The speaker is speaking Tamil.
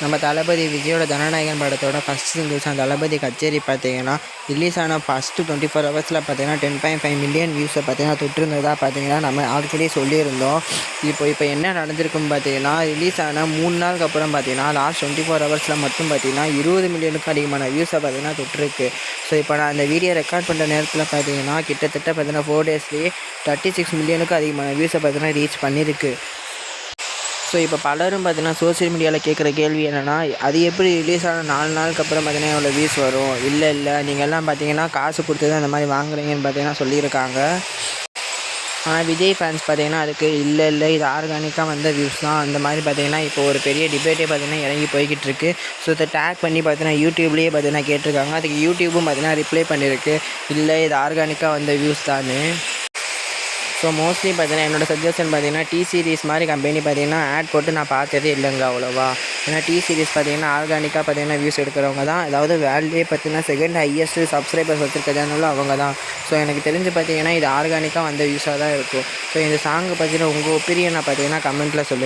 நம்ம தளபதி விஜயோட ஜனநாயகன் படத்தோட ஃபஸ்ட் சிங்கிள்ஸ் தளபதி கச்சேரி பார்த்தீங்கன்னா ரிலீஸ் ஆன ஃபஸ்ட்டு 24 ஹவர்ஸில் பார்த்தீங்கன்னா 10.5 மில்லியன் வியூஸை பார்த்தீங்கன்னா தொட்டிருந்ததாக பார்த்தீங்கன்னா நம்ம ஆல்ரெடி சொல்லியிருந்தோம். இப்போ என்ன நடந்திருக்குன்னு பார்த்தீங்கன்னா ரிலீஸ் ஆன 3 நாளுக்கு அப்புறம் பார்த்தீங்கன்னா லாஸ்ட் 24 ஹவர்ஸில் மட்டும் பார்த்தீங்கன்னா 20 மில்லியனுக்கு அதிகமான வியூஸை பார்த்தீங்கன்னா தொட்டிருக்கு. ஸோ இப்போ நான் அந்த வீடியோ ரெக்கார்ட் பண்ணுற நேரத்தில் பார்த்தீங்கன்னா கிட்டத்தட்ட பார்த்தீங்கன்னா 4 டேஸ்லேயே 36 மில்லியனுக்கு அதிகமான வியூஸை பார்த்தீங்கன்னா ரீச் பண்ணியிருக்கு. ஸோ இப்போ பலரும் பார்த்தீங்கன்னா சோசியல் மீடியாவில் கேட்குற கேள்வி என்னென்னா, அது எப்படி ரிலீஸ் ஆன 4 நாளுக்கு அப்புறம் பார்த்தீங்கன்னா எவ்வளோ வியூஸ் வரும்? இல்லை நீங்கள்லாம் பார்த்தீங்கன்னா காசு கொடுத்து தான் இந்த மாதிரி வாங்குறீங்கன்னு பார்த்தீங்கன்னா சொல்லியிருக்காங்க. ஆனால் விஜய் ஃபேன்ஸ் பார்த்தீங்கன்னா அதுக்கு இல்லை இது ஆர்கானிக்காக வந்த வியூஸ் தான் அந்த மாதிரி பார்த்தீங்கன்னா இப்போ ஒரு பெரிய டிபேட்டே பார்த்தீங்கன்னா இறங்கி போய்கிட்டு இருக்கு. ஸோ இதை டேக் பண்ணி பார்த்தீங்கன்னா யூடியூப்லேயே பார்த்தீங்கன்னா கேட்டிருக்காங்க. அதுக்கு யூடியூப்பும் பார்த்தீங்கன்னா ரிப்ளை பண்ணியிருக்கு, இல்லை இது ஆர்கானிக்காக வந்த வியூஸ் தானே. ஸோ மோஸ்ட்லி பார்த்தீங்கன்னா என்னோடய சஜஷன் பார்த்தீங்கன்னா டி சீரிஸ் மாதிரி கம்பெனி பார்த்தீங்கன்னா ஆட் போட்டு நான் பார்த்ததே இல்லைங்க அவ்வளோவா. ஏன்னா டி சீரிஸ் பார்த்தீங்கன்னா ஆர்கானிக்காக பார்த்தீங்கன்னா வியூஸ் எடுக்கிறவங்க தான், அதாவது வேர்ல்டே பார்த்தீங்கன்னா செகண்ட் ஹையஸ்ட் சப்ஸ்கிரைபர்ஸ் வச்சுருக்க சேனலும் அவங்க தான். ஸோ எனக்கு தெரிஞ்சு பார்த்தீங்கன்னா இது ஆர்கானிக்காக வந்த வியூஸாக தான் இருக்கும். ஸோ இந்த சாங்கு பார்த்தீங்கன்னா உங்கள் ஒப்பீனியனை பார்த்தீங்கன்னா கமெண்ட்டில் சொல்லுங்கள்.